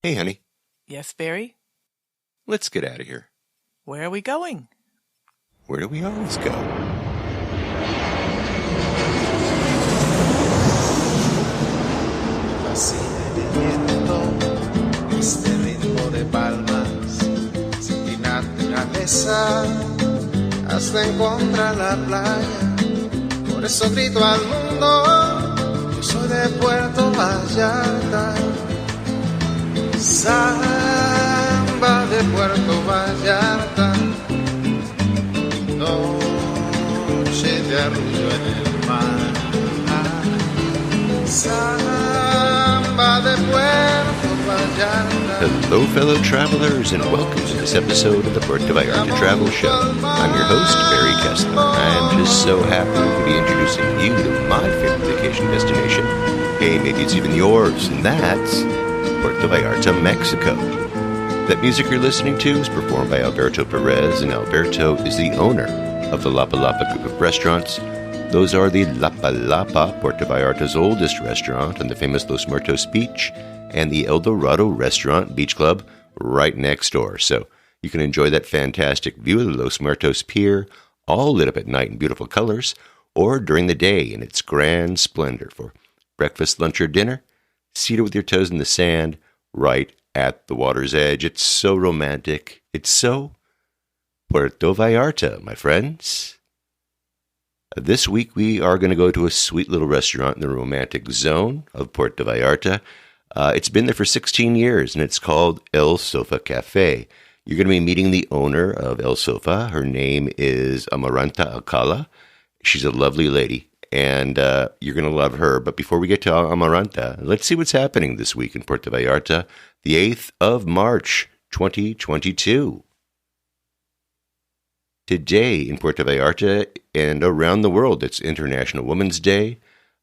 Hey, honey. Yes, Barry? Let's get out of here. Where are we going? Where do we always go? Este ritmo de palmas, sin naturaleza, hasta encontrar la playa. Por eso grito al mundo, yo soy de Puerto Vallarta. Samba de Puerto Vallarta, noche de arrullo en el mar. Samba de Puerto Vallarta. Hello, fellow travelers, and welcome to this episode of the Puerto Vallarta Travel Show. I'm your host, Barry Kessler. I'm just so happy to be introducing you to my favorite vacation destination. Hey, maybe it's even yours, and that's Puerto Vallarta, Mexico. That music you're listening to is performed by Alberto Perez, and Alberto is the owner of the Lapa Lapa group of restaurants. Those are the Lapa Lapa, Puerto Vallarta's oldest restaurant on the famous Los Muertos Beach, and the El Dorado Restaurant Beach Club right next door. So you can enjoy that fantastic view of the Los Muertos Pier, all lit up at night in beautiful colors, or during the day in its grand splendor for breakfast, lunch, or dinner, seated with your toes in the sand right at the water's edge. It's so romantic. It's so Puerto Vallarta, my friends. This week we are going to go to a sweet little restaurant in the romantic zone of Puerto Vallarta. It's been there for 16 years, and it's called El Sofa Café. You're going to be meeting the owner of El Sofa. Her name is Amaranta Alcala. She's a lovely lady, and you're going to love her. But before we get to Amaranta, let's see what's happening this week in Puerto Vallarta, the 8th of March, 2022. Today in Puerto Vallarta and around the world, it's International Women's Day,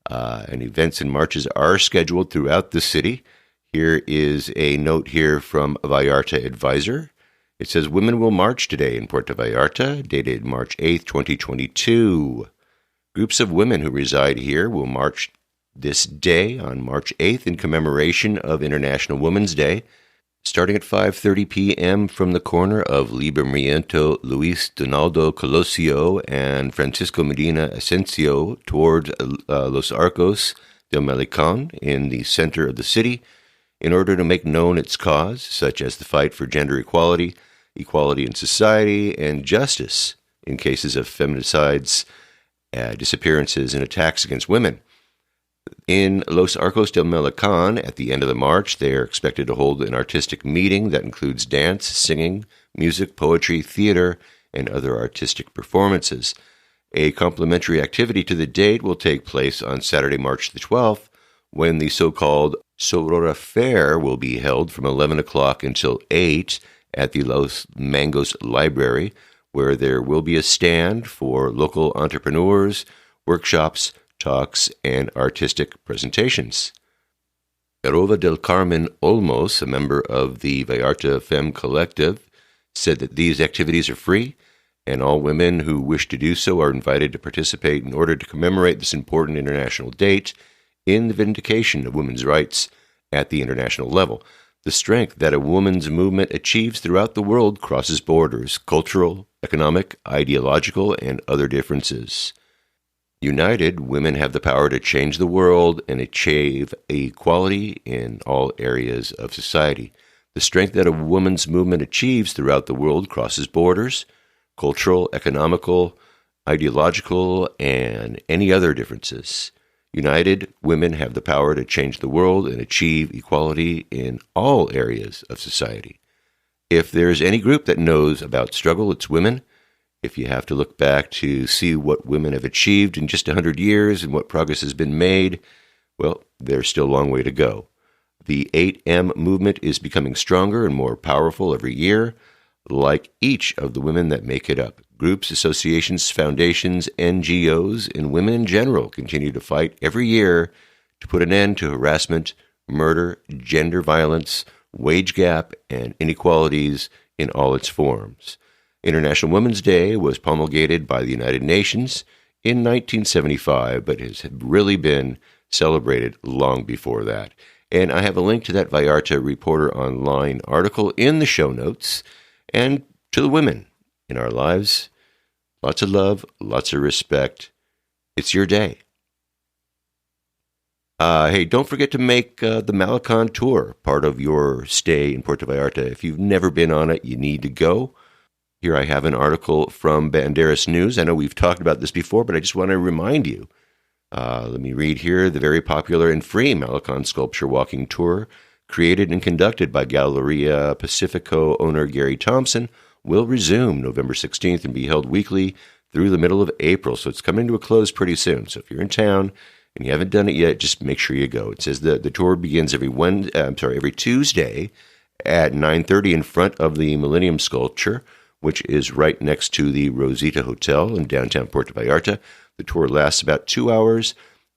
and events and marches are scheduled throughout the city. Here is a note here from Vallarta Advisor. It says, women will march today in Puerto Vallarta, dated March 8th, 2022. Groups of women who reside here will march this day on March 8th in commemoration of International Women's Day, starting at 5:30 p.m. from the corner of Libramiento Luis Donaldo Colosio and Francisco Medina Asensio toward Los Arcos del Malecon in the center of the city, in order to make known its cause, such as the fight for gender equality, equality in society, and justice in cases of feminicides, disappearances, and attacks against women. In Los Arcos del Malecon, at the end of the march, they are expected to hold an artistic meeting that includes dance, singing, music, poetry, theater, and other artistic performances. A complimentary activity to the date will take place on Saturday, March the 12th, when the so-called Sorora Fair will be held from 11 o'clock until 8 at the Los Mangos Library, where there will be a stand for local entrepreneurs, workshops, talks, and artistic presentations. Erova del Carmen Olmos, a member of the Vallarta Femme Collective, said that these activities are free, and all women who wish to do so are invited to participate in order to commemorate this important international date in the vindication of women's rights at the international level. The strength that a woman's movement achieves throughout the world crosses borders, cultural, economic, ideological, and other differences. United, women have the power to change the world and achieve equality in all areas of society. The strength that a woman's movement achieves throughout the world crosses borders, cultural, economical, ideological, and any other differences. United, women have the power to change the world and achieve equality in all areas of society. If there's any group that knows about struggle, it's women. If you have to look back to see what women have achieved in just 100 years and what progress has been made, well, there's still a long way to go. The 8M movement is becoming stronger and more powerful every year, like each of the women that make it up. Groups, associations, foundations, NGOs, and women in general continue to fight every year to put an end to harassment, murder, gender violence, wage gap, and inequalities in all its forms. International Women's Day was promulgated by the United Nations in 1975, but has really been celebrated long before that. And I have a link to that Vallarta Reporter Online article in the show notes. And to the women in our lives, lots of love, lots of respect. It's your day. Hey, don't forget to make the Malecon Tour part of your stay in Puerto Vallarta. If you've never been on it, you need to go. Here I have an article from Banderas News. I know we've talked about this before, but I just want to remind you. Let me read here. The very popular and free Malecon Sculpture Walking Tour, created and conducted by Galleria Pacifico owner Gary Thompson, will resume November 16th and be held weekly through the middle of April. So it's coming to a close pretty soon. So if you're in town and you haven't done it yet, just make sure you go. It says the tour begins every Tuesday at 9:30 in front of the Millennium Sculpture, which is right next to the Rosita Hotel in downtown Puerto Vallarta. The tour lasts about 2 hours,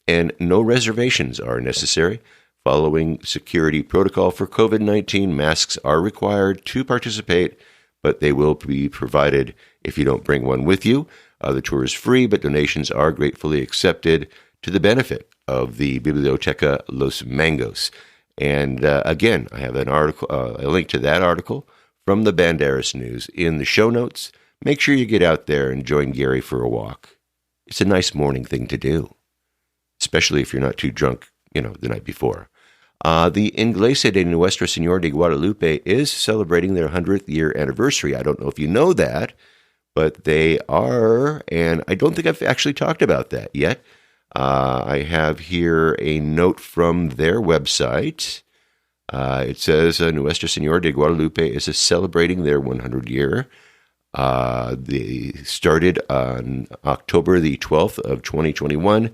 and no reservations are necessary. Following security protocol for COVID-19, masks are required to participate, but they will be provided if you don't bring one with you. The tour is free, but donations are gratefully accepted to the benefit of the Biblioteca Los Mangos. And again, I have an article, a link to that article from the Banderas News in the show notes. Make sure you get out there and join Gary for a walk. It's a nice morning thing to do, especially if you're not too drunk, the night before. The Iglesia de Nuestra Señora de Guadalupe is celebrating their 100th year anniversary. I don't know if you know that, but they are, and I don't think I've actually talked about that yet. I have here a note from their website. It says Nuestra Señora de Guadalupe is celebrating their 100 year. They started on October the 12th of 2021,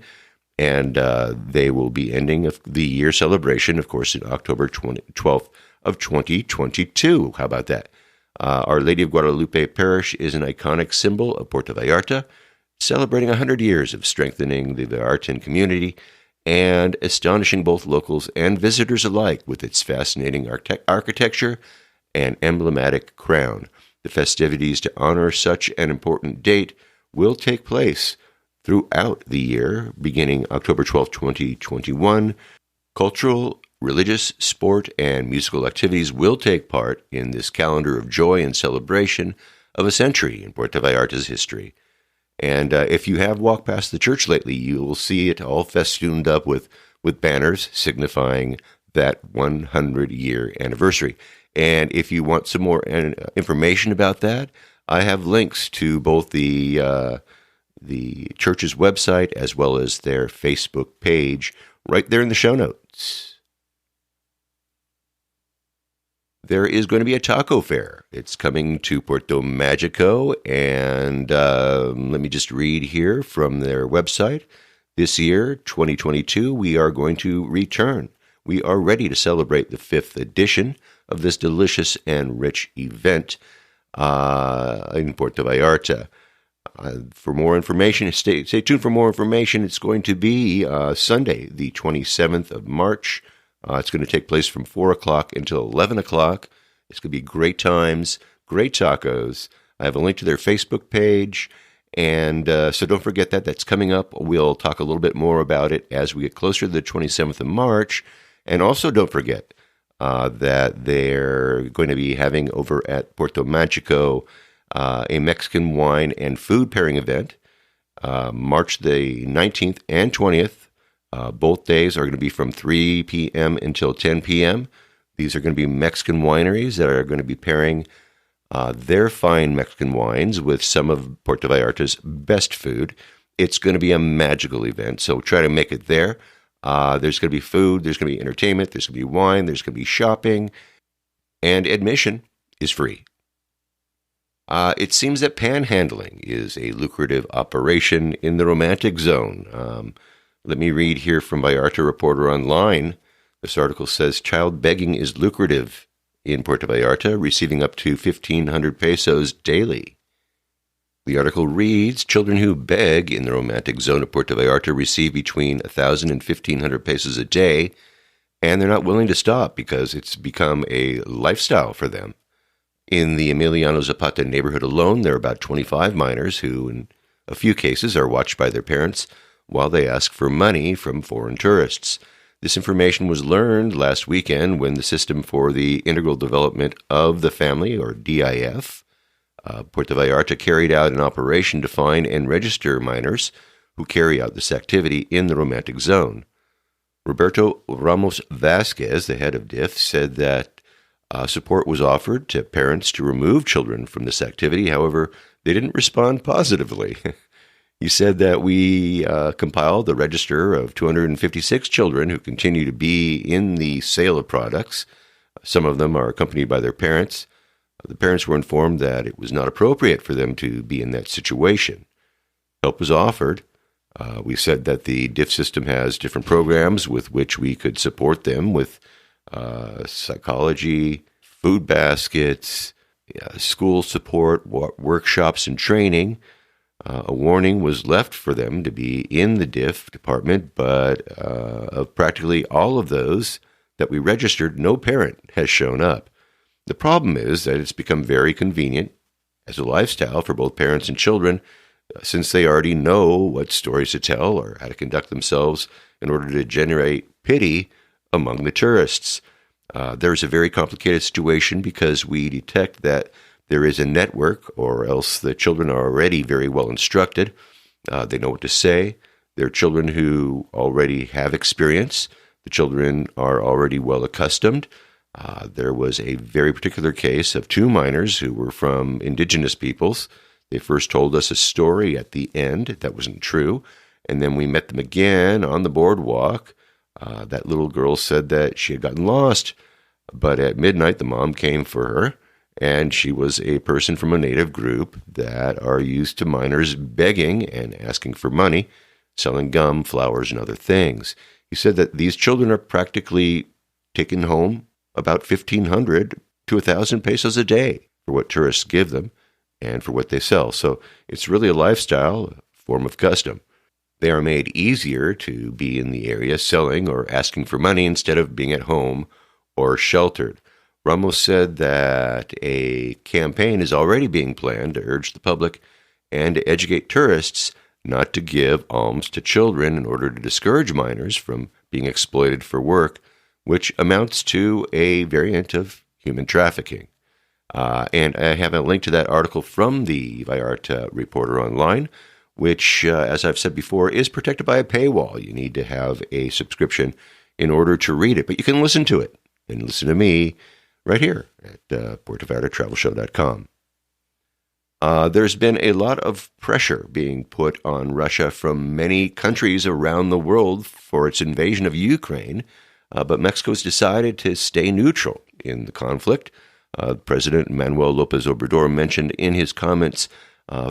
and they will be ending the year celebration, of course, in October 12th of 2022. How about that? Our Lady of Guadalupe Parish is an iconic symbol of Puerto Vallarta, celebrating 100 years of strengthening the Vallartan community and astonishing both locals and visitors alike with its fascinating architecture and emblematic crown. The festivities to honor such an important date will take place throughout the year, beginning October 12, 2021. Cultural, religious, sport, and musical activities will take part in this calendar of joy and celebration of a century in Puerto Vallarta's history. And if you have walked past the church lately, you will see it all festooned up with banners signifying that 100-year anniversary. And if you want some more information about that, I have links to both the church's website as well as their Facebook page right there in the show notes. There is going to be a taco fair. It's coming to Puerto Magico, and let me just read here from their website. This year, 2022, we are going to return. We are ready to celebrate the 5th edition of this delicious and rich event in Puerto Vallarta. For more information, stay tuned for more information. It's going to be Sunday, the 27th of March. It's going to take place from 4 o'clock until 11 o'clock. It's going to be great times, great tacos. I have a link to their Facebook page, and so don't forget that. That's coming up. We'll talk a little bit more about it as we get closer to the 27th of March. And also don't forget that they're going to be having over at Puerto Magico a Mexican wine and food pairing event, March the 19th and 20th. Both days are going to be from 3 p.m. until 10 p.m. These are going to be Mexican wineries that are going to be pairing their fine Mexican wines with some of Puerto Vallarta's best food. It's going to be a magical event, so try to make it there. There's going to be food, there's going to be entertainment, there's going to be wine, there's going to be shopping, and admission is free. It seems that panhandling is a lucrative operation in the romantic zone. Let me read here from Vallarta Reporter Online. This article says child begging is lucrative in Puerto Vallarta, receiving up to 1,500 pesos daily. The article reads, children who beg in the romantic zone of Puerto Vallarta receive between 1,000 and 1,500 pesos a day, and they're not willing to stop because it's become a lifestyle for them. In the Emiliano Zapata neighborhood alone, there are about 25 minors who, in a few cases, are watched by their parents while they ask for money from foreign tourists. This information was learned last weekend when the System for the Integral Development of the Family, or DIF, Puerto Vallarta carried out an operation to find and register minors who carry out this activity in the romantic zone. Roberto Ramos Vasquez, the head of DIF, said that support was offered to parents to remove children from this activity. However, they didn't respond positively. He said that we compiled the register of 256 children who continue to be in the sale of products. Some of them are accompanied by their parents. The parents were informed that it was not appropriate for them to be in that situation. Help was offered. We said that the DIF system has different programs with which we could support them with psychology, food baskets, school support, workshops, and training. A warning was left for them to be in the DIF department, but of practically all of those that we registered, no parent has shown up. The problem is that it's become very convenient as a lifestyle for both parents and children, since they already know what stories to tell or how to conduct themselves in order to generate pity among the tourists. There's a very complicated situation because we detect that there is a network, or else the children are already very well instructed. They know what to say. They're children who already have experience. The children are already well accustomed. There was a very particular case of two minors who were from indigenous peoples. They first told us a story at the end that wasn't true, and then we met them again on the boardwalk. That little girl said that she had gotten lost, but at midnight the mom came for her, and she was a person from a native group that are used to minors begging and asking for money, selling gum, flowers, and other things. He said that these children are practically taken home about 1,500 to 1,000 pesos a day for what tourists give them and for what they sell. So it's really a lifestyle, a form of custom. They are made easier to be in the area selling or asking for money instead of being at home or sheltered. Ramos said that a campaign is already being planned to urge the public and to educate tourists not to give alms to children in order to discourage minors from being exploited for work, which amounts to a variant of human trafficking. And I have a link to that article from the Vallarta Reporter Online, which, as I've said before, is protected by a paywall. You need to have a subscription in order to read it, but you can listen to it and listen to me right here at PuertoVallartaTravelShow.com. There's been a lot of pressure being put on Russia from many countries around the world for its invasion of Ukraine, but Mexico's decided to stay neutral in the conflict. President Manuel López Obrador mentioned in his comments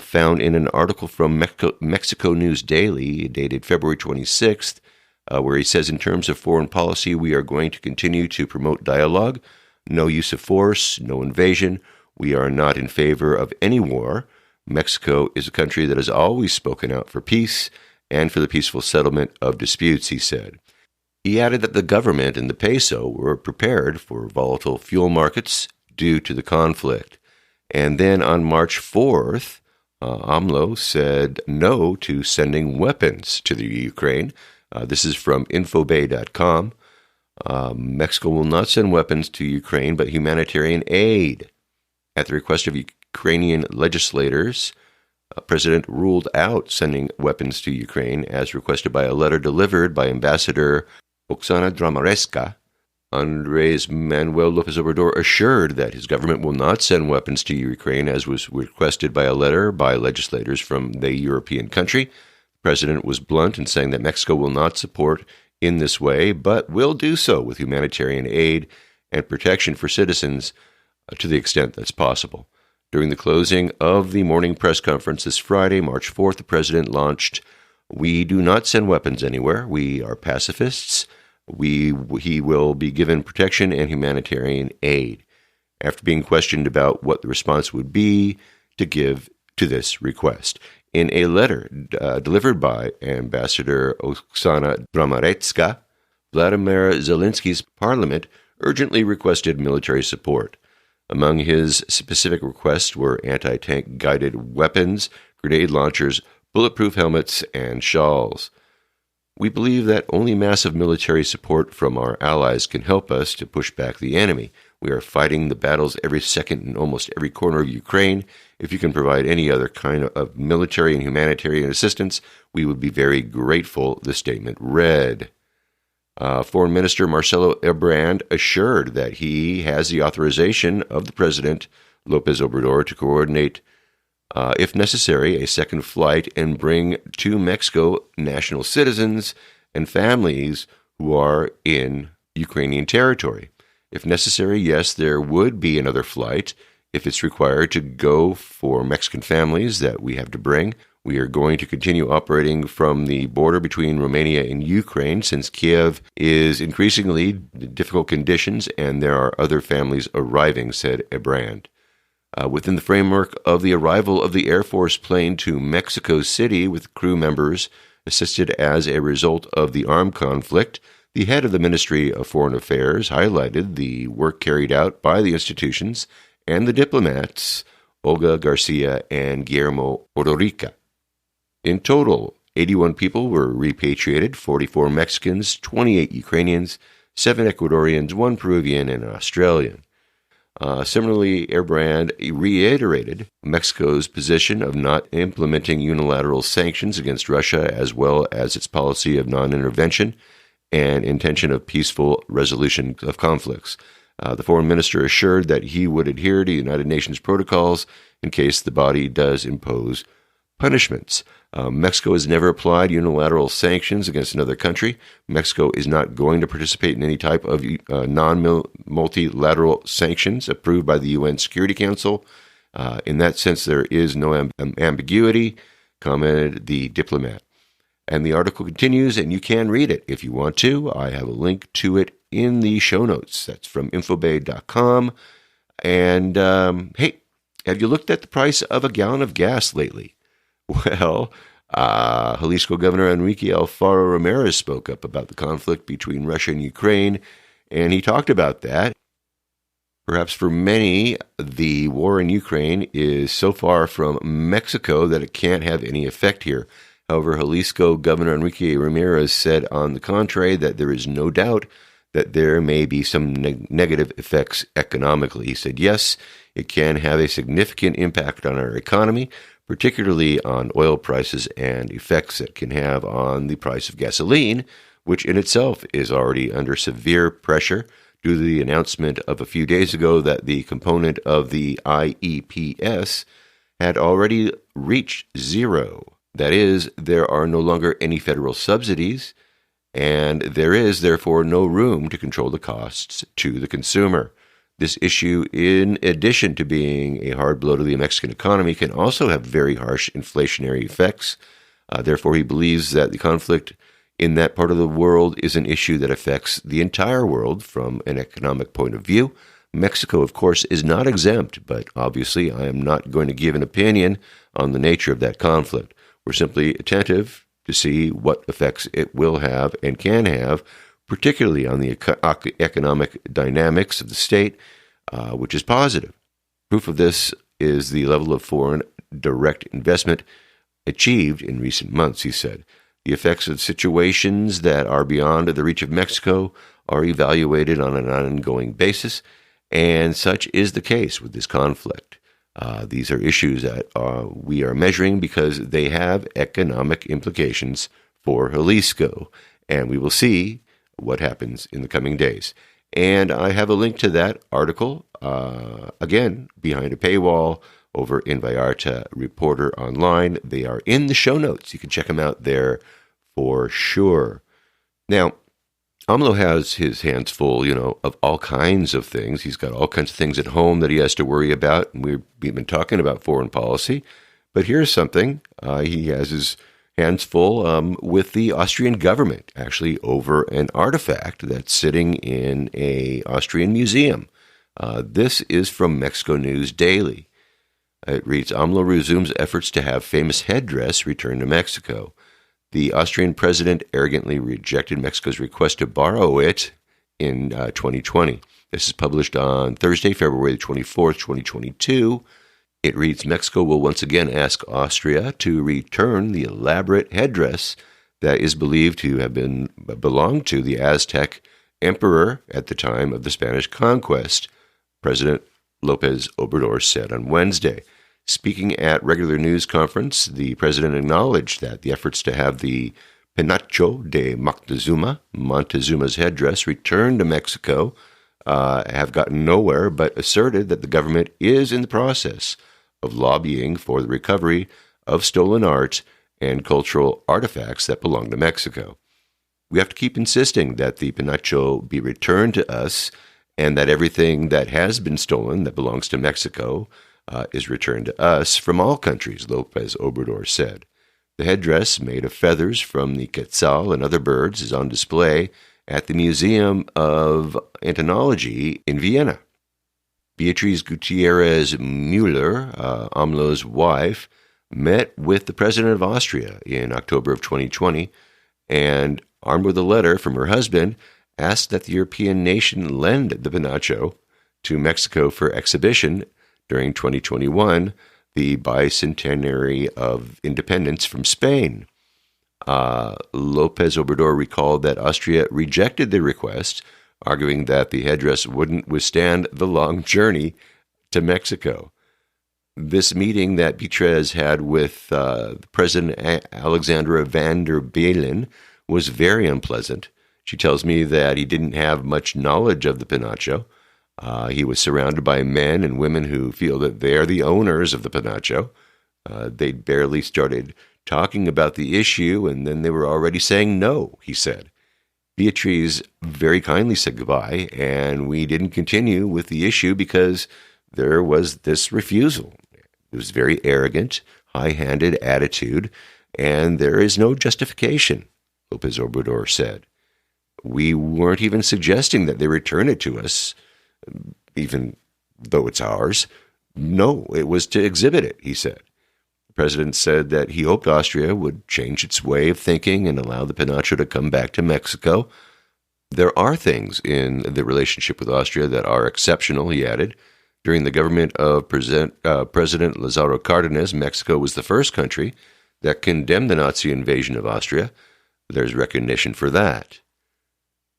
found in an article from Mexico News Daily dated February 26th, where he says, in terms of foreign policy, we are going to continue to promote dialogue, no use of force, no invasion. We are not in favor of any war. Mexico is a country that has always spoken out for peace and for the peaceful settlement of disputes, he said. He added that the government and the peso were prepared for volatile fuel markets due to the conflict. And then on March 4th, AMLO said no to sending weapons to the Ukraine. This is from infobay.com. Mexico will not send weapons to Ukraine, but humanitarian aid. At the request of Ukrainian legislators, President ruled out sending weapons to Ukraine as requested by a letter delivered by Ambassador Oksana Dramareska. Andrés Manuel López Obrador assured that his government will not send weapons to Ukraine as was requested by a letter by legislators from the European country. The president was blunt in saying that Mexico will not support in this way, but will do so with humanitarian aid and protection for citizens to the extent that's possible. During the closing of the morning press conference this Friday, March 4th, the president launched, "We do not send weapons anywhere. We are pacifists. He will be given protection and humanitarian aid," after being questioned about what the response would be to give to this request. In a letter delivered by Ambassador Oksana Dramaretska, Vladimir Zelensky's parliament urgently requested military support. Among his specific requests were anti-tank guided weapons, grenade launchers, bulletproof helmets, and shawls. We believe that only massive military support from our allies can help us to push back the enemy. We are fighting the battles every second in almost every corner of Ukraine. If you can provide any other kind of military and humanitarian assistance, we would be very grateful, the statement read. Foreign Minister Marcelo Ebrard assured that he has the authorization of the President, López Obrador, to coordinate, if necessary, a second flight and bring to Mexico national citizens and families who are in Ukrainian territory. If necessary, yes, there would be another flight if it's required to go for Mexican families that we have to bring. We are going to continue operating from the border between Romania and Ukraine since Kiev is increasingly difficult conditions and there are other families arriving, said Ebrard. Within the framework of the arrival of the Air Force plane to Mexico City with crew members assisted as a result of the armed conflict, the head of the Ministry of Foreign Affairs highlighted the work carried out by the institutions and the diplomats, Olga Garcia and Guillermo Ordorica. In total, 81 people were repatriated, 44 Mexicans, 28 Ukrainians, 7 Ecuadorians, 1 Peruvian, and an Australian. Similarly, Ebrard reiterated Mexico's position of not implementing unilateral sanctions against Russia as well as its policy of non-intervention and intention of peaceful resolution of conflicts. The foreign minister assured that he would adhere to United Nations protocols in case the body does impose punishments. Mexico has never applied unilateral sanctions against another country. Mexico is not going to participate in any type of multilateral sanctions approved by the UN Security Council. In that sense, there is no ambiguity, commented the diplomat. And the article continues, and you can read it if you want to. I have a link to it in the show notes. That's from infobay.com. And hey, have you looked at the price of a gallon of gas lately? Well, Jalisco Governor Enrique Alfaro Ramirez spoke up about the conflict between Russia and Ukraine, and he talked about that. Perhaps for many, the war in Ukraine is so far from Mexico that it can't have any effect here. However, Jalisco Governor Enrique Ramirez said on the contrary that there is no doubt that there may be some negative effects economically. He said, yes, it can have a significant impact on our economy, particularly on oil prices and effects it can have on the price of gasoline, which in itself is already under severe pressure due to the announcement of a few days ago that the component of the IEPS had already reached zero. That is, there are no longer any federal subsidies, and there is, therefore, no room to control the costs to the consumer. This issue, in addition to being a hard blow to the Mexican economy, can also have very harsh inflationary effects. Therefore, he believes that the conflict in that part of the world is an issue that affects the entire world from an economic point of view. Mexico, of course, is not exempt, but obviously I am not going to give an opinion on the nature of that conflict. We're simply attentive to see what effects it will have and can have, particularly on the economic dynamics of the state, which is positive. Proof of this is the level of foreign direct investment achieved in recent months, he said. The effects of situations that are beyond the reach of Mexico are evaluated on an ongoing basis, and such is the case with this conflict. These are issues that we are measuring because they have economic implications for Jalisco, and we will see what happens in the coming days. And I have a link to that article, again, behind a paywall over in Vallarta Reporter Online. They are in the show notes. You can check them out there for sure. Now, AMLO has his hands full, of all kinds of things. He's got all kinds of things at home that he has to worry about. And we've been talking about foreign policy. But here's something. He has his hands full with the Austrian government, actually, over an artifact that's sitting in an Austrian museum. This is from Mexico News Daily. It reads, AMLO resumes efforts to have famous headdress returned to Mexico. The Austrian president arrogantly rejected Mexico's request to borrow it in 2020. This is published on Thursday, February the 24th, 2022. It reads, Mexico will once again ask Austria to return the elaborate headdress that is believed to have belonged to the Aztec emperor at the time of the Spanish conquest, President López Obrador said on Wednesday. Speaking at regular news conference, the president acknowledged that the efforts to have the Penacho de Montezuma's headdress, returned to Mexico have gotten nowhere, but asserted that the government is in the process of lobbying for the recovery of stolen art and cultural artifacts that belong to Mexico. We have to keep insisting that the Penacho be returned to us and that everything that has been stolen that belongs to Mexico is returned to us from all countries, López Obrador said. The headdress, made of feathers from the quetzal and other birds, is on display at the Museum of Ethnology in Vienna. Beatriz Gutierrez Müller, AMLO's wife, met with the president of Austria in October of 2020 and, armed with a letter from her husband, asked that the European nation lend the Penacho to Mexico for exhibition during 2021, the bicentenary of independence from Spain. López Obrador recalled that Austria rejected the request, arguing that the headdress wouldn't withstand the long journey to Mexico. This meeting that Beatriz had with President Alexandra van der Bellen was very unpleasant. She tells me that he didn't have much knowledge of the Penacho. He was surrounded by men and women who feel that they are the owners of the Penacho. They barely started talking about the issue, and then they were already saying no, he said. Beatriz very kindly said goodbye, and we didn't continue with the issue because there was this refusal. It was very arrogant, high-handed attitude, and there is no justification, López Obrador said. We weren't even suggesting that they return it to us, even though it's ours. No, it was to exhibit it, he said. The president said that he hoped Austria would change its way of thinking and allow the Penacho to come back to Mexico. There are things in the relationship with Austria that are exceptional, he added. During the government of President Lázaro Cárdenas, Mexico was the first country that condemned the Nazi invasion of Austria. There's recognition for that.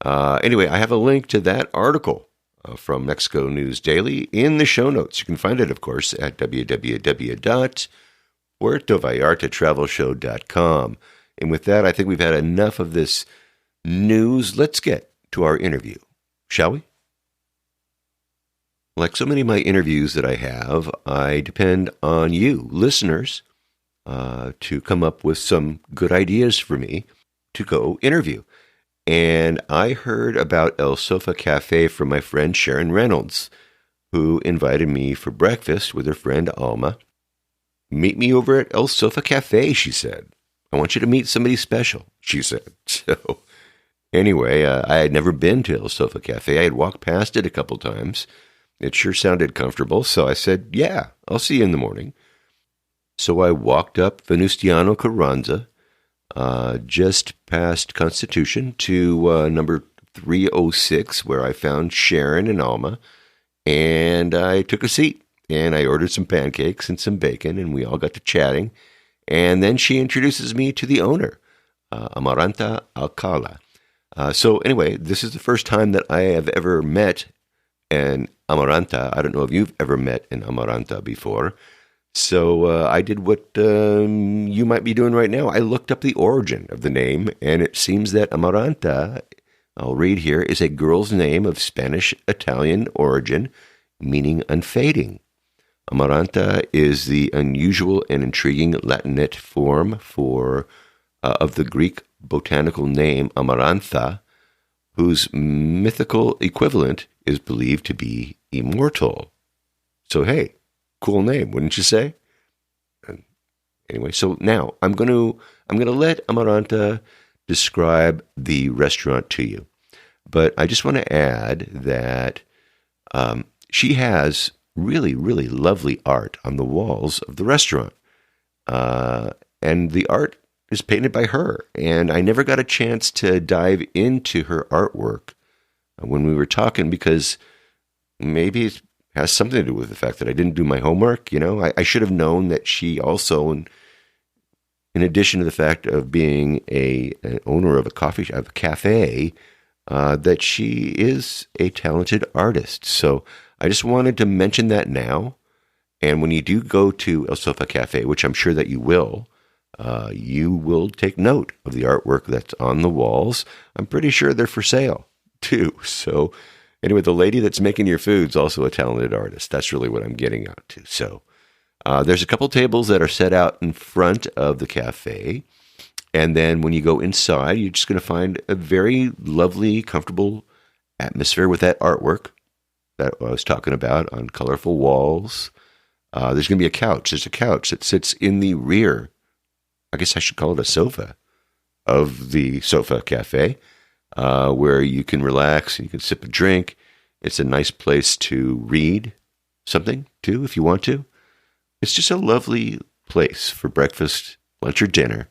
Anyway, I have a link to that article from Mexico News Daily in the show notes. You can find it, of course, at www.puertovallartatravel.show.com. And with that, I think we've had enough of this news. Let's get to our interview, shall we? Like so many of my interviews that I have, I depend on you, listeners, to come up with some good ideas for me to go interview. And I heard about El Sofa Café from my friend Sharon Reynolds, who invited me for breakfast with her friend Alma. Meet me over at El Sofa Café, she said. I want you to meet somebody special, she said. So anyway, I had never been to El Sofa Café. I had walked past it a couple times. It sure sounded comfortable, so I said, yeah, I'll see you in the morning. So I walked up Venustiano Carranza, just past Constitution, to number 306, where I found Sharon and Alma, and I took a seat, and I ordered some pancakes and some bacon, and we all got to chatting, and then she introduces me to the owner, Amaranta Alcala. So anyway, this is the first time that I have ever met an Amaranta. I don't know if you've ever met an Amaranta before. So I did what you might be doing right now. I looked up the origin of the name, and it seems that Amaranta, I'll read here, is a girl's name of Spanish-Italian origin, meaning unfading. Amaranta is the unusual and intriguing Latinate form of the Greek botanical name Amarantha, whose mythical equivalent is believed to be immortal. So hey, cool name, wouldn't you say? Anyway, so now I'm going to let Amaranta describe the restaurant to you. But I just want to add that she has really, really lovely art on the walls of the restaurant. And the art is painted by her. And I never got a chance to dive into her artwork when we were talking, because maybe it has something to do with the fact that I didn't do my homework. You know, I should have known that she also in addition to the fact of being an owner of of a cafe, that she is a talented artist. So I just wanted to mention that now. And when you do go to El Sofa Cafe, which I'm sure that you will take note of the artwork that's on the walls. I'm pretty sure they're for sale too. So anyway, the lady that's making your food's also a talented artist. That's really what I'm getting at to. So there's a couple tables that are set out in front of the cafe. And then when you go inside, you're just going to find a very lovely, comfortable atmosphere with that artwork that I was talking about on colorful walls. There's going to be a couch. There's a couch that sits in the rear. I guess I should call it a sofa of the Sofa Cafe, where you can relax and you can sip a drink. It's a nice place to read something, too, if you want to. It's just a lovely place for breakfast, lunch, or dinner.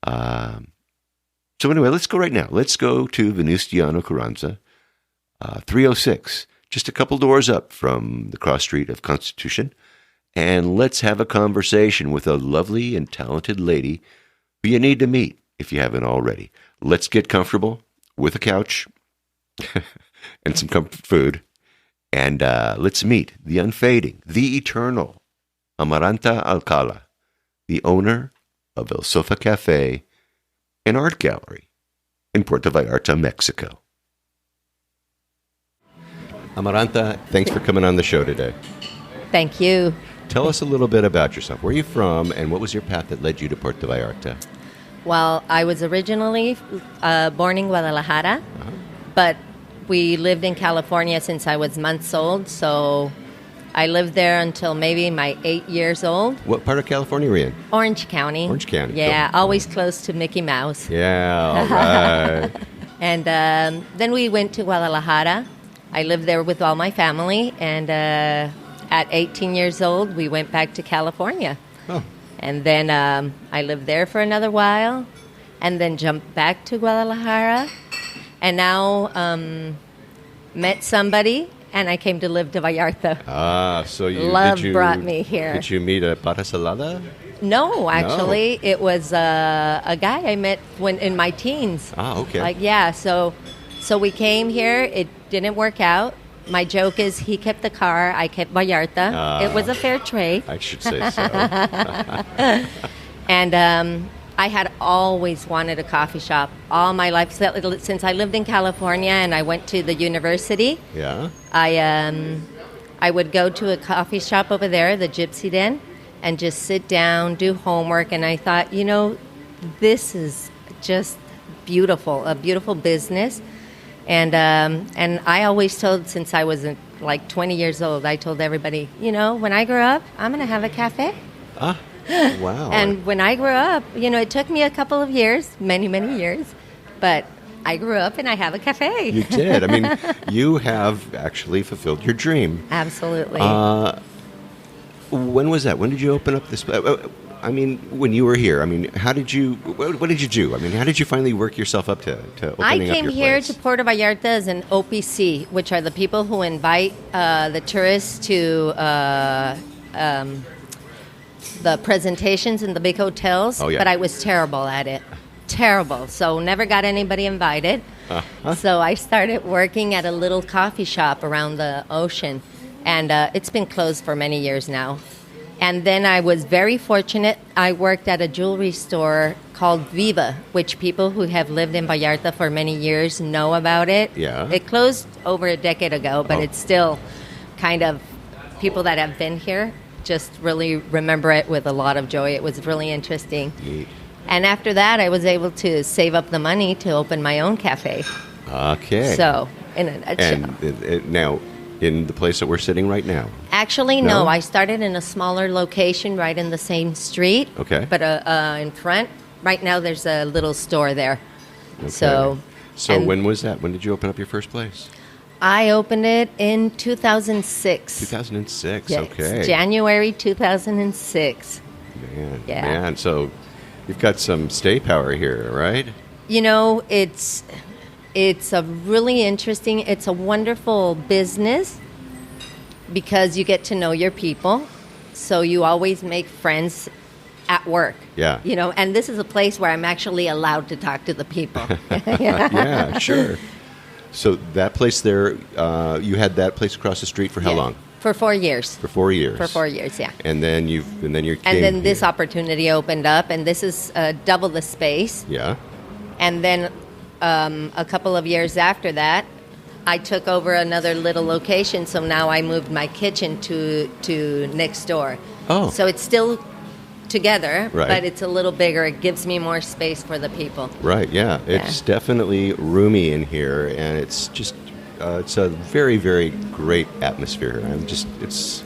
So anyway, let's go right now. Let's go to Venustiano Carranza, 306, just a couple doors up from the cross street of Constitution. And let's have a conversation with a lovely and talented lady who you need to meet if you haven't already. Let's get comfortable with a couch and some comfort food. And let's meet the unfading, the eternal Amaranta Alcala, the owner of El Sofa Cafe, an art gallery in Puerto Vallarta, Mexico. Amaranta, thanks for coming on the show today. Thank you. Tell us a little bit about yourself. Where are you from, and what was your path that led you to Puerto Vallarta? Well, I was originally born in Guadalajara, but we lived in California since I was months old, so I lived there until maybe my 8 years old. What part of California were you in? Orange County. Orange County. Yeah, cool. always close to Mickey Mouse. Yeah, all right. And then we went to Guadalajara. I lived there with all my family, and at 18 years old, we went back to California. Oh. And then I lived there for another while, and then jumped back to Guadalajara, and now met somebody, and I came to live to Vallarta. Ah, so Love brought me here. Did you meet a pata salada? No, actually, it was a guy I met when in my teens. Ah, okay. Like, yeah, so we came here. It didn't work out. My joke is he kept the car, I kept Vallarta. It was a fair trade. I should say so. And I had always wanted a coffee shop all my life. Since I lived in California and I went to the university, Yeah. I would go to a coffee shop over there, the Gypsy Den, and just sit down, do homework. And I thought, this is just beautiful, a beautiful business. And I always told, since I was like 20 years old, I told everybody, when I grow up, I'm going to have a cafe. Ah, wow. And when I grew up, it took me a couple of years, many, many years, but I grew up and I have a cafe. You did. I mean, you have actually fulfilled your dream. Absolutely. When was that? When did you open up this? I mean, when you were here, how did you, what did you do? How did you finally work yourself up to opening up your place? I came here to Puerto Vallarta as an OPC, which are the people who invite the tourists to the presentations in the big hotels. Oh, yeah. But I was terrible at it. Terrible. So never got anybody invited. So I started working at a little coffee shop around the ocean. And it's been closed for many years now. And then I was very fortunate. I worked at a jewelry store called Viva, which people who have lived in Vallarta for many years know about it. Yeah. It closed over a decade ago, but it's still kind of people that have been here just really remember it with a lot of joy. It was really interesting. Neat. And after that, I was able to save up the money to open my own cafe. Okay. So, in a nutshell. And now, in the place that we're sitting right now? Actually, No? no. I started in a smaller location right in the same street. Okay. But in front, right now, there's a little store there. Okay. So and when was that? When did you open up your first place? I opened it in 2006. 2006, Yes, okay. January 2006. Man, Yeah. man. So you've got some stay power here, right? It's a really interesting, it's a wonderful business because you get to know your people. So you always make friends at work. Yeah. And this is a place where I'm actually allowed to talk to the people. Yeah, sure. So that place there, you had that place across the street for how long? For 4 years. For 4 years. For 4 years, yeah. And then you came And then this here. opportunity opened up, and this is double the space. Yeah. And then a couple of years after that, I took over another little location, so now I moved my kitchen to next door. Oh. So it's still together, Right. but it's a little bigger. It gives me more space for the people. Right, yeah. It's definitely roomy in here, and it's just, it's a very, very great atmosphere. It's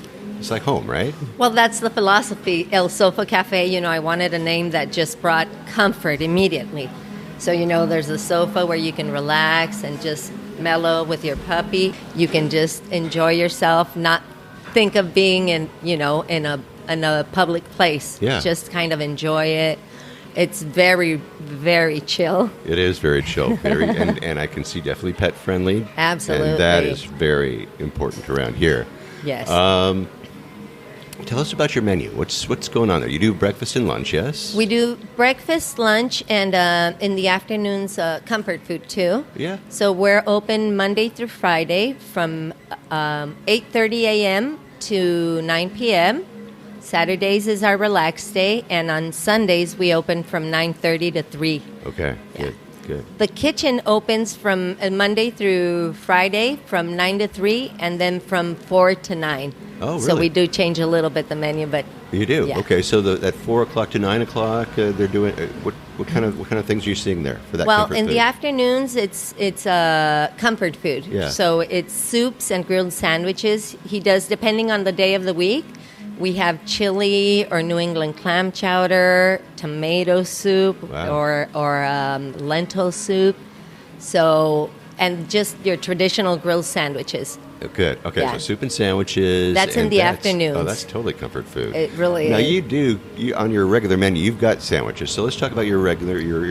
like home, right? Well, that's the philosophy. El Sofa Café, I wanted a name that just brought comfort immediately. So, there's a sofa where you can relax and just mellow with your puppy. You can just enjoy yourself, not think of being in a public place. Yeah. Just kind of enjoy it. It's very, very chill. It is very chill, and I can see definitely pet friendly. Absolutely. And that is very important around here. Yes. Tell us about your menu. What's going on there? You do breakfast and lunch, yes? We do breakfast, lunch, and in the afternoons, comfort food too. Yeah. So we're open Monday through Friday from 8:30 a.m. to 9 p.m. Saturdays is our relaxed day, and on Sundays we open from 9:30 to 3. Okay, Yeah. good. The kitchen opens from Monday through Friday from 9 to 3, and then from 4 to 9. Oh, So really? we do change a little bit the menu, but You do? Yeah. Okay, so at 4 o'clock to 9 o'clock, they're doing, what kind of things are you seeing there for that well, comfort in food? the afternoons, it's comfort food. Yeah. So it's soups and grilled sandwiches. He does, depending on the day of the week. We have chili or New England clam chowder, tomato soup, Wow. or lentil soup. So, and just your traditional grilled sandwiches. Oh, good. Okay, Yeah. so soup and sandwiches. That's in and the afternoons. Oh, that's totally comfort food. It really now, is. you on your regular menu, you've got sandwiches. So let's talk about your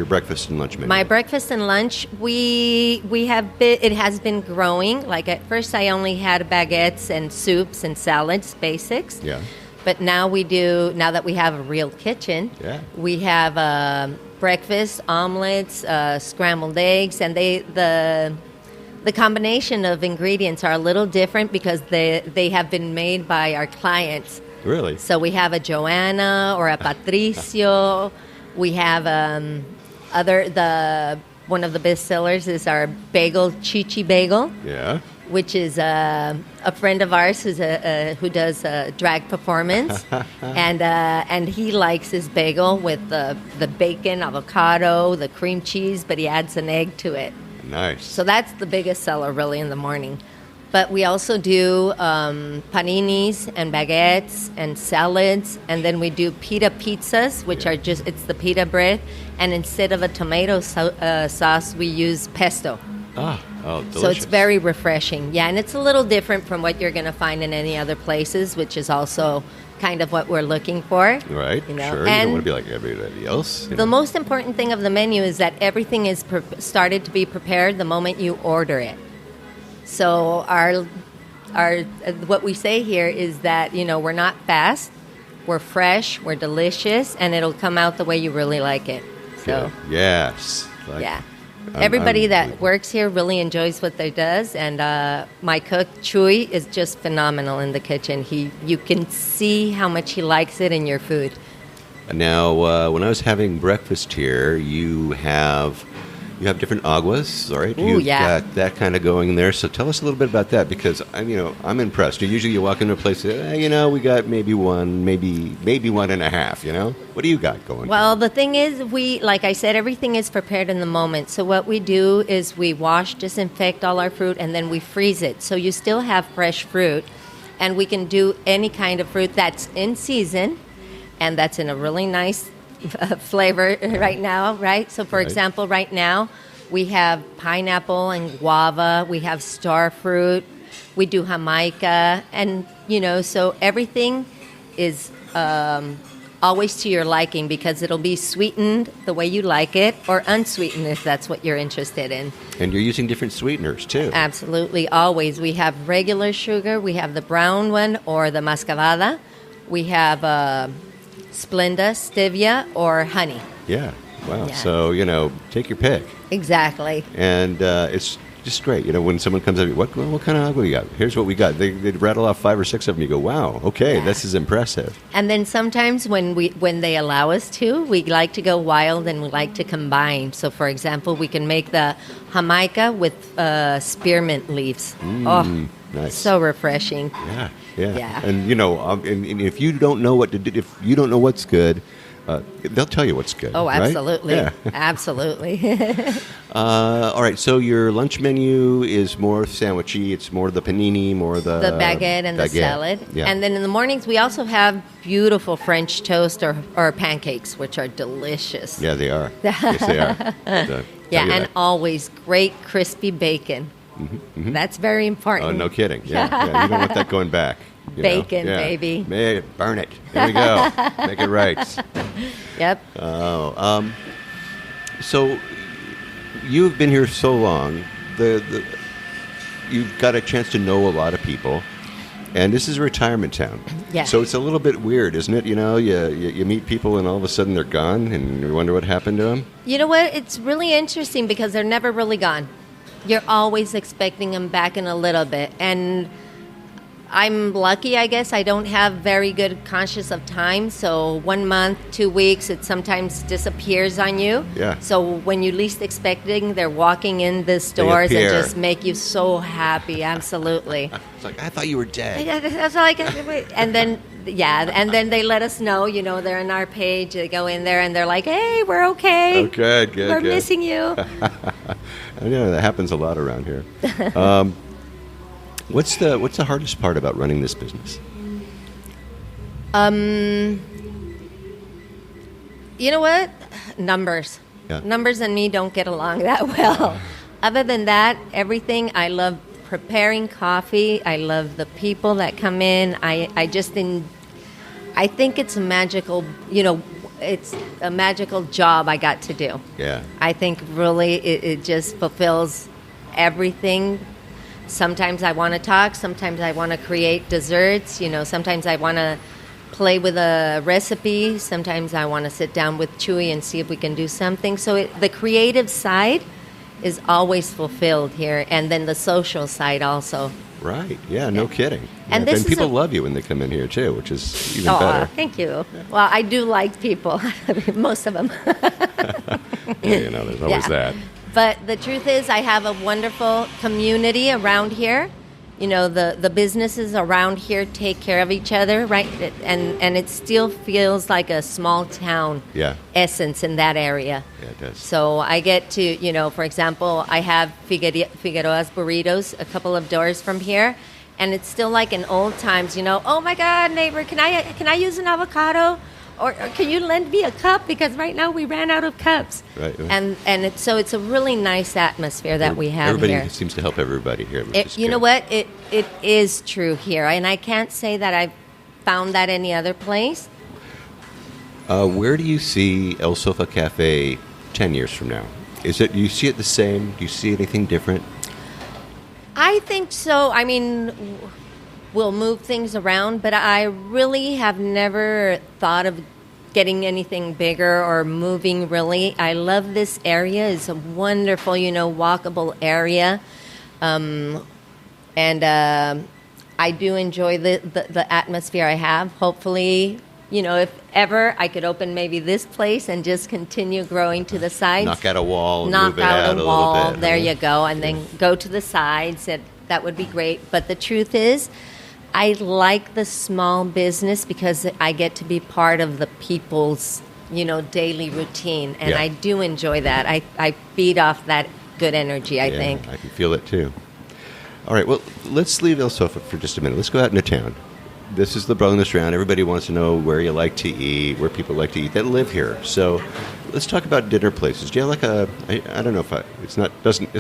breakfast and lunch menu. My breakfast and lunch, it has been growing. Like at first, I only had baguettes and soups and salads, basics. Yeah. But now that we have a real kitchen, Yeah. we have breakfast, omelets, scrambled eggs, and the combination of ingredients are a little different because they have been made by our clients. Really? So we have a Joanna or a Patricio. We have one of the best sellers is our bagel, Chichi Bagel, Yeah. which is a friend of ours who does drag performance, and he likes his bagel with the bacon, avocado, the cream cheese, but he adds an egg to it. Nice. So that's the biggest seller really in the morning. But we also do paninis and baguettes and salads, and then we do pita pizzas, which are it's the pita bread, and instead of a tomato sauce, we use pesto. Oh, delicious. So it's very refreshing. Yeah, and it's a little different from what you're going to find in any other places, which is also kind of what we're looking for. Right, You know? sure. You And don't want to be like everybody else. the most important thing of the menu is that everything is started to be prepared the moment you order it. So our what we say here is that, we're not fast, we're fresh, we're delicious, and it'll come out the way you really like it. So, Yes. yeah. Everybody that works here really enjoys what they does, and my cook Chuy is just phenomenal in the kitchen. You can see how much he likes it in your food. Now, when I was having breakfast here, you have different aguas, all right? Ooh, You've yeah. got that kind of going there. So tell us a little bit about that, because I'm impressed. Usually you walk into a place and say, we got maybe one, maybe 1.5. What do you got going? Well, the thing is, like I said, everything is prepared in the moment. So what we do is we wash, disinfect all our fruit, and then we freeze it. So you still have fresh fruit, and we can do any kind of fruit that's in season, and that's in a really nice flavor right now, right? So, for Right. example, right now we have pineapple and guava, we have star fruit, we do Jamaica, and so everything is always to your liking because it'll be sweetened the way you like it, or unsweetened if that's what you're interested in. And you're using different sweeteners, too. Absolutely, always. We have regular sugar, we have the brown one or the mascabada. We have Splenda, stevia, or honey. Yeah. Wow. Yeah. So, take your pick. Exactly. And it's just great. When someone comes up, what kind of agua you got? Here's what we got. They rattle off 5 or 6 of them. You go, wow, okay, Yeah. this is impressive. And then sometimes when they allow us to, we like to go wild and we like to combine. So, for example, we can make the Jamaica with spearmint leaves. Nice. So refreshing. Yeah. Yeah. And and if you don't know what to do, if you don't know what's good, they'll tell you what's good. Oh, right? absolutely. Yeah. Absolutely. All right. So your lunch menu is more sandwichy. It's more the panini, more the baguette and the salad. Yeah. And then in the mornings, we also have beautiful French toast or pancakes, which are delicious. Yeah, they are. Yes, they are. So, Yeah, tell you and that. always great crispy bacon. That's very important. Oh, no kidding. Yeah. You don't want that going back. Bacon, Yeah. baby. Burn it. There we go. Make it right. Yep. So you've been here so long. You've got a chance to know a lot of people, and this is a retirement town. Yeah. So it's a little bit weird, isn't it? You meet people, and all of a sudden they're gone, and you wonder what happened to them. You know what? It's really interesting because they're never really gone. You're always expecting them back in a little bit. And I'm lucky, I guess. I don't have very good conscious of time. So 1 month, 2 weeks, it sometimes disappears on you. Yeah. So when you least expecting, they're walking in the stores and appear. just make you so happy. Absolutely. It's like, I thought you were dead. That's all I can do. And then, and then they let us know, they're on our page. They go in there and they're like, hey, we're okay. Oh, good. We're missing you. That happens a lot around here. What's the hardest part about running this business? You know what? Numbers. Yeah. Numbers and me don't get along that well. Other than that, everything, I love preparing coffee. I love the people that come in. I think it's a magical, it's a magical job I got to do. Yeah. I think really it just fulfills everything. Sometimes I want to talk. Sometimes I want to create desserts. Sometimes I want to play with a recipe. Sometimes I want to sit down with Chewy and see if we can do something. So the creative side is always fulfilled here. And then the social side also. Right. Yeah, no kidding. And Yeah, this is people a- love you when they come in here, too, which is even Oh, better. thank you. Well, I do like people, most of them. Yeah, there's always that. But the truth is, I have a wonderful community around here. The businesses around here take care of each other, right? And it still feels like a small town Yeah. essence in that area. Yeah, it does. So I get to, for example, I have Figueroa's Burritos a couple of doors from here. And it's still like in old times, oh my God, neighbor, can I use an avocado? Or can you lend me a cup? Because right now we ran out of cups. Right. And it's a really nice atmosphere that we have Everybody here. seems to help everybody here. Which is You know good. what? It is true here. And I can't say that I've found that any other place. Where do you see El Sofa Cafe 10 years from now? Do you see it the same? Do you see anything different? I think so. I mean, we'll move things around, but I really have never thought of getting anything bigger or moving, really. I love this area. It's a wonderful, walkable area. And I do enjoy the atmosphere I have. Hopefully, if ever I could open maybe this place and just continue growing to the sides. Knock out a wall and Knock move it out out a a little wall. bit. There huh? you go. And then go to the sides. That would be great. But the truth is, I like the small business because I get to be part of the people's, daily routine. And Yeah. I do enjoy that. I feed off that good energy, I think. I can feel it too. All right, well, let's leave El Sofa for just a minute. Let's go out into town. This is the Wellness Round. Everybody wants to know where you like to eat, where people like to eat that live here. So let's talk about dinner places. Do you have I don't know if it's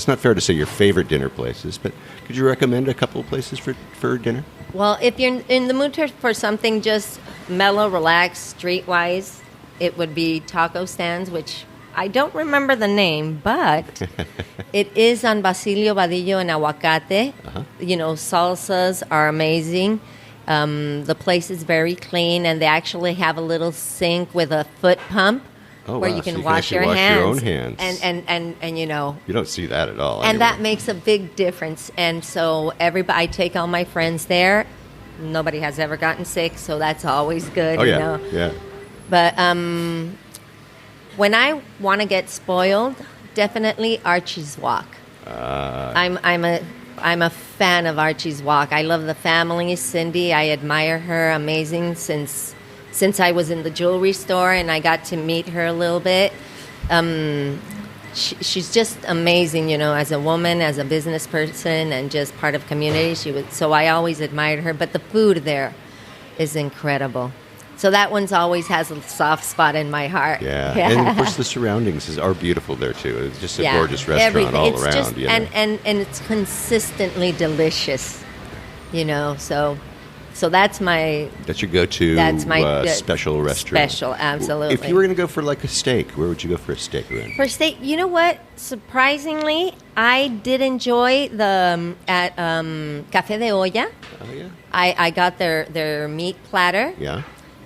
not fair to say your favorite dinner places, but could you recommend a couple of places for dinner? Well, if you're in the mood for something just mellow, relaxed, streetwise, it would be Taco Stands, which I don't remember the name, but it is on Basilio Vadillo and Aguacate. Uh-huh. Salsas are amazing. The place is very clean, and they actually have a little sink with a foot pump where wow. you can So wash your wash hands. your own hands. And you know. You don't see that at all. And that anywhere. makes a big difference. And so I take all my friends there. Nobody has ever gotten sick, so that's always good. Oh, you yeah. know? Yeah. But when I want to get spoiled, definitely Archie's Walk. I'm a fan of Archie's Walk. I love the family. Cindy, I admire her. Amazing since I was in the jewelry store and I got to meet her a little bit. She's just amazing, you know, as a woman, as a business person, and just part of community. So I always admired her. But the food there is incredible. So that one's always has a soft spot in my heart. Yeah. And of course the surroundings are beautiful there too. It's just a gorgeous restaurant everything. all It's around. just, You know? and it's consistently delicious, you know. So that's my That's your go-to special restaurant. Special, absolutely. If you were going to go for like a steak, where would you go for a steak around? For steak, you know what? Surprisingly, I did enjoy the at Café de Olla. Oh yeah. I got their meat platter. Yeah.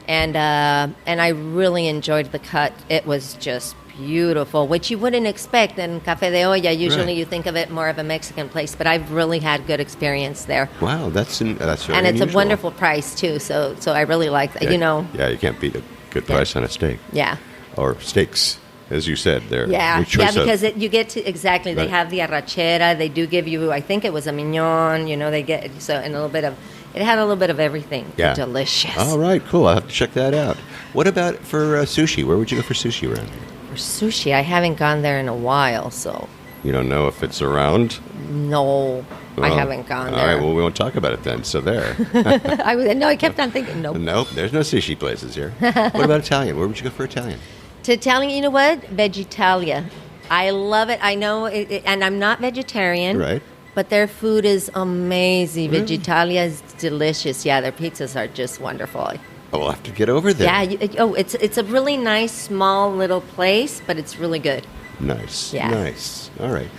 And I really enjoyed the cut. It was just beautiful, which you wouldn't expect in Café de Olla. Usually Right. you think of it more of a Mexican place, but I've really had good experience there. Wow, that's very And it's unusual. a wonderful price, too, so I really like that, Yeah, you know. Yeah, you can't beat a good price on a steak. Yeah. Or steaks, as you said. Your Yeah, choice of- because you get to, exactly, they Right. have the arrachera, they do give you, I think it was a mignon, you know, they get, so, and a little bit of, it had a little bit of everything. Yeah. Delicious. All right, cool. I'll have to check that out. What about for sushi? Where would you go for sushi around here? For sushi, I haven't gone there in a while, so You don't know if it's around? no, I Well, haven't gone there. All right, well, we won't talk about it then. So there. I kept on thinking, nope. Nope, there's no sushi places here. What about Italian? Where would you go for Italian? To Italian, you know what? Vegetalia. I love it. I know, and I'm not vegetarian. Right. But their food is amazing. Really? Vegetalia is delicious. Yeah, their pizzas are just wonderful. Oh, we'll have to get over there. Yeah. It's a really nice, small little place, but it's really good. Nice. Yeah. Nice. All right.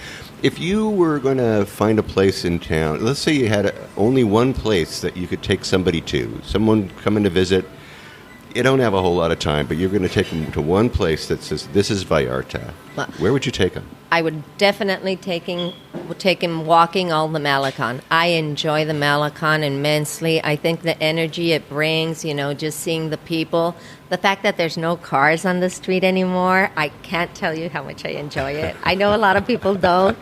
If you were going to find a place in town, let's say you had only one place that you could take somebody to, someone coming to visit, you don't have a whole lot of time, but you're going to take them to one place that says, this is Vallarta. Well, Where would you take them? I would definitely take him walking all the Malecon. I enjoy the Malecon immensely. I think the energy it brings, you know, just seeing the people. The fact that there's no cars on the street anymore, I can't tell you how much I enjoy it. I know a lot of people don't,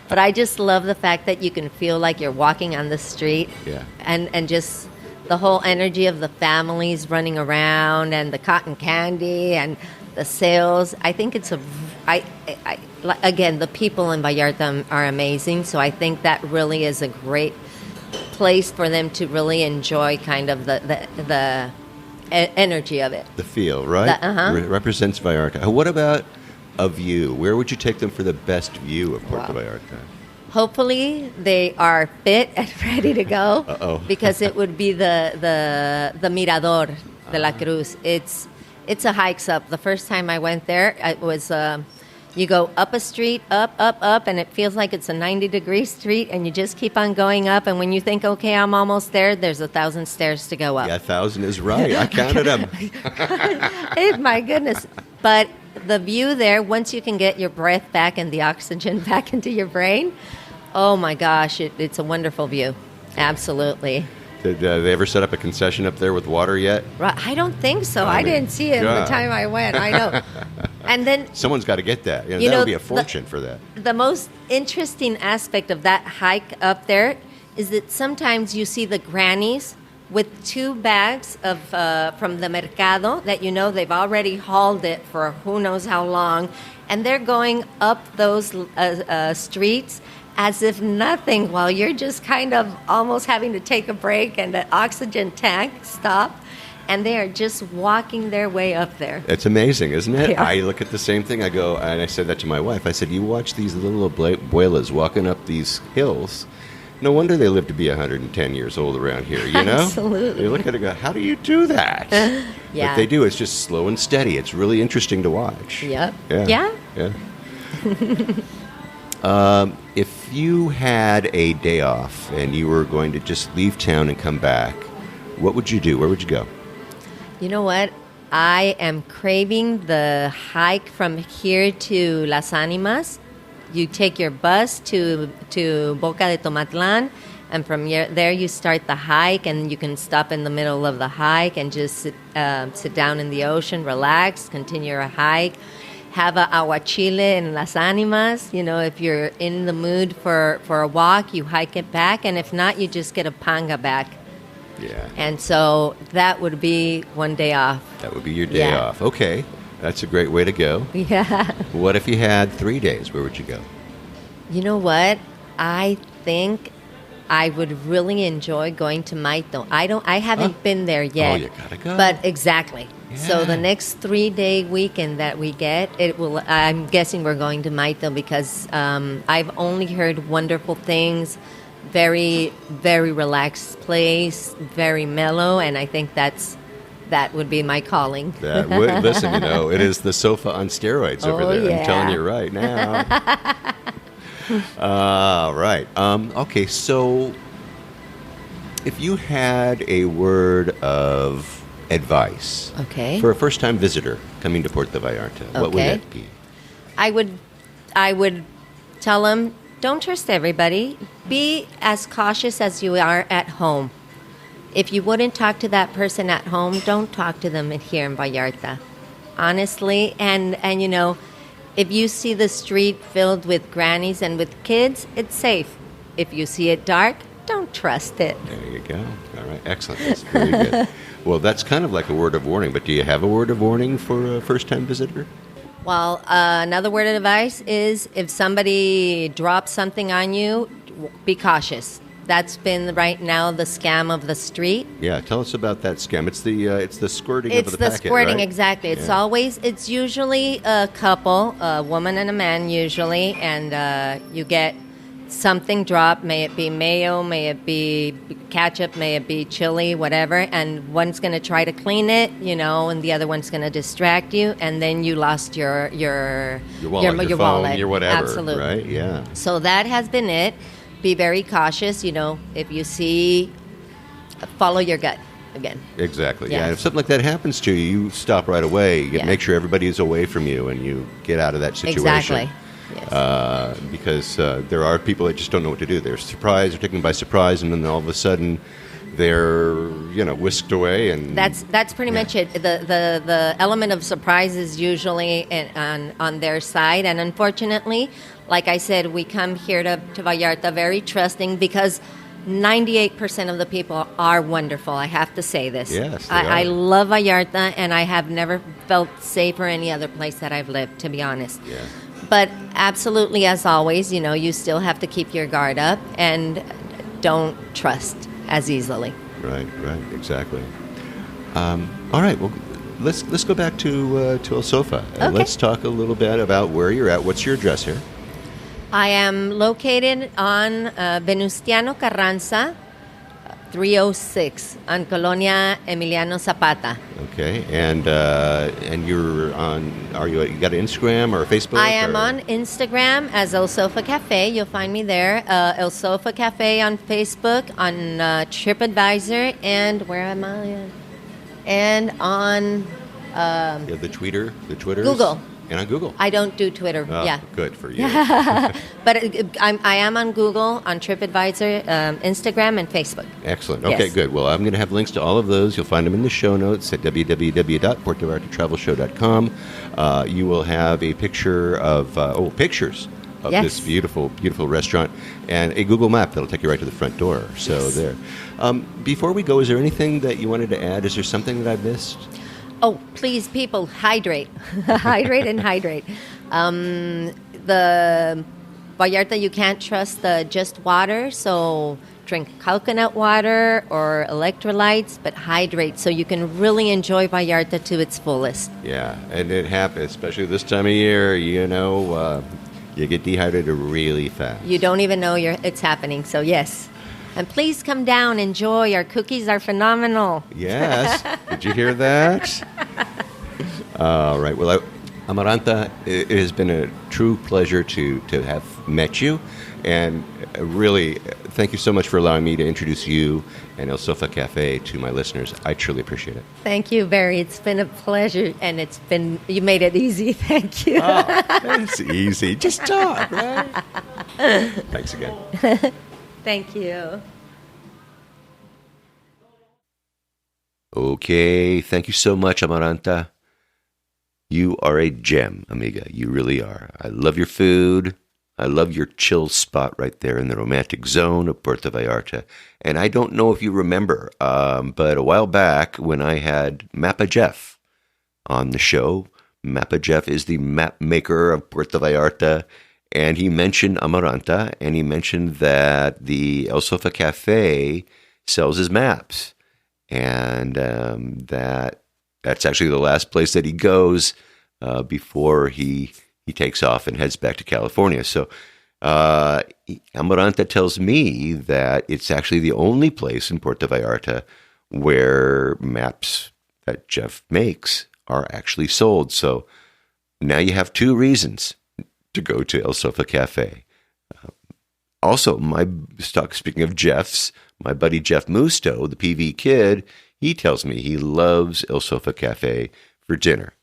but I just love the fact that you can feel like you're walking on the street. Yeah. And just the whole energy of the families running around and the cotton candy and the sales. I think it's again, the people in Vallarta are amazing, so I think that really is a great place for them to really enjoy kind of the energy of it. The feel, right? Represents Vallarta. What about a view? Where would you take them for the best view of Puerto Vallarta? Hopefully they are fit and ready to go. Uh-oh. Because it would be the Mirador de la Cruz. It's a hikes up. The first time I went there, it was you go up a street, up, and it feels like it's a 90-degree street, and you just keep on going up. And when you think, okay, I'm almost there, there's 1,000 stairs to go up. Yeah, 1,000 is right. I counted them. My goodness. But the view there, once you can get your breath back and the oxygen back into your brain, oh my gosh, it's a wonderful view. Absolutely. Did they ever set up a concession up there with water yet? Right. I don't think so. I I mean, didn't see it God. the time I went. I know. And then Someone's got to get that. You that know, would be a fortune for that. the most interesting aspect of that hike up there is that sometimes you see the grannies with 2 bags of from the mercado that you know they've already hauled it for who knows how long, and they're going up those streets as if nothing, while you're just kind of almost having to take a break and the oxygen tank stop, and they are just walking their way up there. It's amazing, isn't it? Yeah. I look at the same thing. I go, and I said that to my wife. I said, you watch these little abuelas walking up these hills. No wonder they live to be 110 years old around here, you know? Absolutely. You look at it and go, how do you do that? Yeah. But they do. It's just slow and steady. It's really interesting to watch. Yep. Yeah. Yeah. If you had a day off and you were going to just leave town and come back, what would you do? Where would you go? You know what? I am craving the hike from here to Las Animas. You take your bus to Boca de Tomatlan, and from there you start the hike, and you can stop in the middle of the hike and just sit down in the ocean, relax, continue your hike, have a aguachile in Las Animas. You know, if you're in the mood for a walk, you hike it back, and if not, you just get a panga back. Yeah. And so that would be one day off. That would be your day off. Okay. That's a great way to go. Yeah. What if you had 3 days? Where would you go? You know what? I think I would really enjoy going to Maito. I haven't been there yet. Oh, you gotta go. But exactly. Yeah. So the next 3-day weekend that we get, I'm guessing we're going to Maito because I've only heard wonderful things. Very, very relaxed place, very mellow, and I think that would be my calling. That would, listen, you know, it is the sofa on steroids over there. Yeah. I'm telling you right now. Right. Okay, so if you had a word of advice for a first-time visitor coming to Puerto Vallarta, what would that be? I would tell them, don't trust everybody. Be as cautious as you are at home. If you wouldn't talk to that person at home, don't talk to them here in Vallarta. Honestly, and you know, if you see the street filled with grannies and with kids, it's safe. If you see it dark, don't trust it. There you go. All right, excellent. That's very good. Well, that's kind of like a word of warning, but do you have a word of warning for a first-time visitor? Well, another word of advice is if somebody drops something on you, be cautious. That's been right now the scam of the street. Yeah, tell us about that scam. It's the squirting of the packet, It's the squirting, right? exactly. It's usually a couple, a woman and a man usually, and you get something dropped, may it be mayo, may it be ketchup, may it be chili, whatever, and one's going to try to clean it, you know, and the other one's going to distract you, and then you lost your wallet, your phone, your whatever. Absolutely. Right? Yeah. So that has been it. Be very cautious, you know, if you see, follow your gut again. Exactly. Yeah. Yeah. If something like that happens to you, you stop right away. You make sure everybody is away from you, and you get out of that situation. Exactly. Yes. Because there are people that just don't know what to do. They're surprised, they're taken by surprise, and then all of a sudden they're whisked away. And that's pretty much it. The element of surprise is usually on their side, and unfortunately, like I said, we come here to Vallarta very trusting because 98% of the people are wonderful. I have to say this. Yes, I love Vallarta, and I have never felt safer any other place that I've lived, to be honest. Yeah. But absolutely, as always, you still have to keep your guard up and don't trust as easily. Right, exactly. All right, well, let's go back to El Sofa. And let's talk a little bit about where you're at. What's your address here? I am located on Venustiano Carranza, 306 on Colonia Emiliano Zapata. Okay, and you're on? You got an Instagram or a Facebook? I am on Instagram as El Sofa Cafe. You'll find me there. El Sofa Cafe on Facebook, on TripAdvisor, and where am I? And on the Twitters? Google. And on Google. I don't do Twitter. Oh, good for you. But I am on Google, on TripAdvisor, Instagram, and Facebook. Excellent. Okay, good. Well, I'm going to have links to all of those. You'll find them in the show notes at www.puertovallartatravelshow.com. You will have a picture of pictures of this beautiful, beautiful restaurant and a Google map that'll take you right to the front door. So there. Before we go, is there anything that you wanted to add? Is there something that I missed? Oh, please, people, hydrate. Hydrate and hydrate. The Vallarta, you can't trust just water, so drink coconut water or electrolytes, but hydrate so you can really enjoy Vallarta to its fullest. Yeah, and it happens, especially this time of year, you get dehydrated really fast. You don't even know it's happening, so yes. And please come down, enjoy. Our cookies are phenomenal. Yes. Did you hear that? All right. Well, Amaranta, it has been a true pleasure to have met you. And really, thank you so much for allowing me to introduce you and El Sofa Cafe to my listeners. I truly appreciate it. Thank you, Barry. It's been a pleasure, and you made it easy. Thank you. Oh, it's easy. Just talk, right? Thanks again. Thank you. Okay, thank you so much, Amaranta. You are a gem, amiga. You really are. I love your food. I love your chill spot right there in the romantic zone of Puerto Vallarta. And I don't know if you remember, but a while back when I had Mappa Jeff on the show, Mappa Jeff is the map maker of Puerto Vallarta, and he mentioned Amaranta, and he mentioned that the El Sofa Cafe sells his maps. And that's actually the last place that he goes before he takes off and heads back to California. So Amaranta tells me that it's actually the only place in Puerto Vallarta where maps that Jeff makes are actually sold. So now you have two reasons to go to El Sofa Cafe. Also, speaking of Jeff's, my buddy Jeff Musto, the PV kid, he tells me he loves El Sofa Cafe for dinner.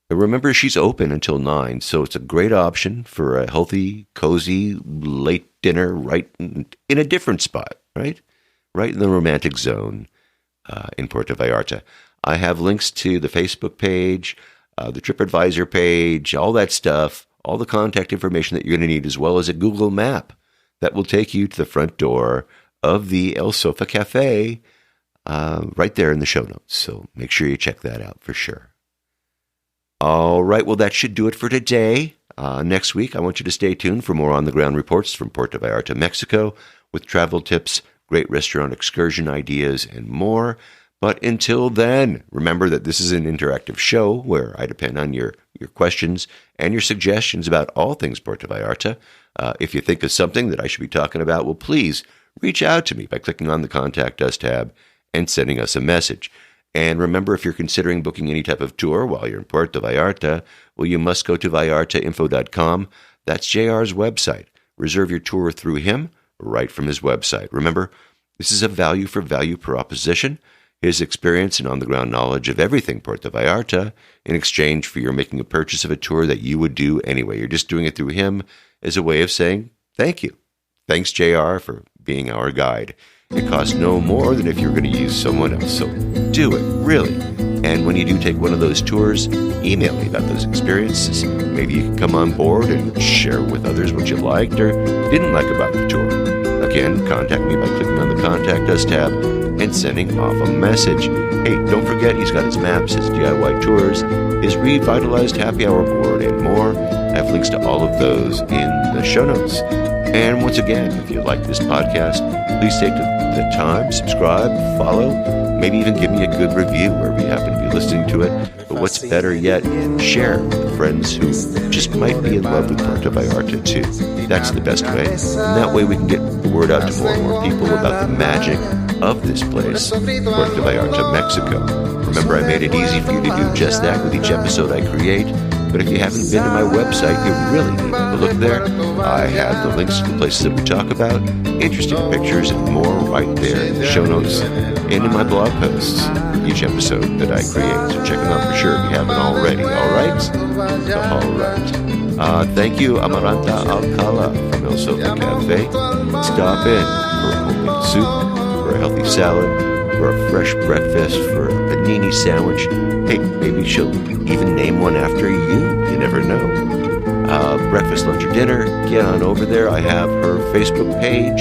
And remember, she's open until 9, so it's a great option for a healthy, cozy, late dinner right in a different spot, right? Right in the romantic zone in Puerto Vallarta. I have links to the Facebook page, the TripAdvisor page, all that stuff, all the contact information that you're going to need, as well as a Google map that will take you to the front door of the El Sofa Cafe right there in the show notes. So make sure you check that out for sure. All right, well, that should do it for today. Next week, I want you to stay tuned for more on-the-ground reports from Puerto Vallarta, Mexico, with travel tips, great restaurant excursion ideas, and more. But until then, remember that this is an interactive show where I depend on your questions and your suggestions about all things Puerto Vallarta. If you think of something that I should be talking about, well, please reach out to me by clicking on the Contact Us tab and sending us a message. And remember, if you're considering booking any type of tour while you're in Puerto Vallarta, well, you must go to vallartainfo.com. That's JR's website. Reserve your tour through him right from his website. Remember, this is a value for value proposition. His experience and on-the-ground knowledge of everything Puerto Vallarta in exchange for your making a purchase of a tour that you would do anyway. You're just doing it through him as a way of saying thank you. Thanks, JR, for being our guide. It costs no more than if you're going to use someone else. So do it, really. And when you do take one of those tours, email me about those experiences. Maybe you can come on board and share with others what you liked or didn't like about the tour. Again, contact me by clicking on the Contact Us tab and sending off a message. Hey, don't forget he's got his maps, his DIY tours, his revitalized happy hour board, and more. I have links to all of those in the show notes. And once again, if you like this podcast, please take the time, subscribe, follow, maybe even give me a good review wherever you happen to be listening to it. But what's better yet, share with friends who just might be in love with Puerto Vallarta too. That's the best way. And that way we can get the word out to more and more people about the magic of this place, Puerto Vallarta, Mexico. Remember, I made it easy for you to do just that with each episode I create. But if you haven't been to my website, you really need to look there. I have the links to the places that we talk about, interesting pictures, and more right there in the show notes and in my blog posts for each episode that I create. So check them out for sure if you haven't already. All right? All right. Thank you, Amaranta Alcala from El Sofa Cafe. Stop in for a homemade soup, for a healthy salad, for a fresh breakfast, for a panini sandwich. Hey, maybe she'll even name one after you. You never know. Breakfast, lunch, or dinner, get on over there. I have her Facebook page,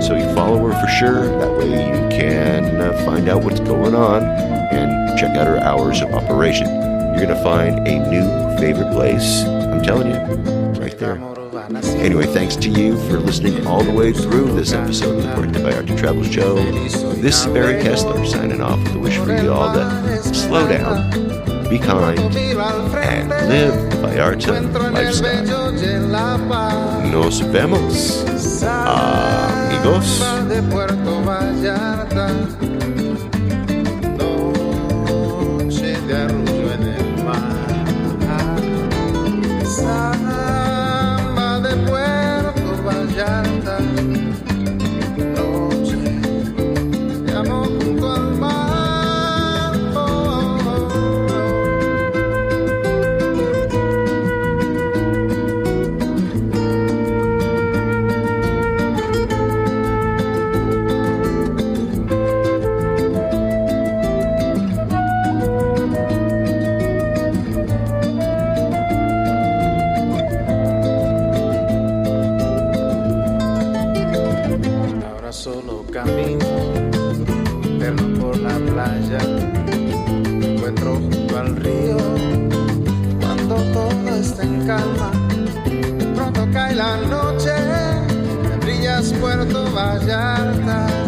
so you follow her for sure. That way you can find out what's going on and check out her hours of operation. You're going to find a new favorite place. I'm telling you, right there. Anyway, thanks to you for listening all the way through this episode of the Puerto Vallarta Travel Show. This is Barry Kessler signing off with a wish for you all to slow down, be kind, and live the Vallarta lifestyle. Nos vemos, amigos. Samba de Puerto Vallarta. eterno por la playa. Me encuentro junto al río cuando todo está en calma. Pronto cae la noche, me brillas Puerto Vallarta.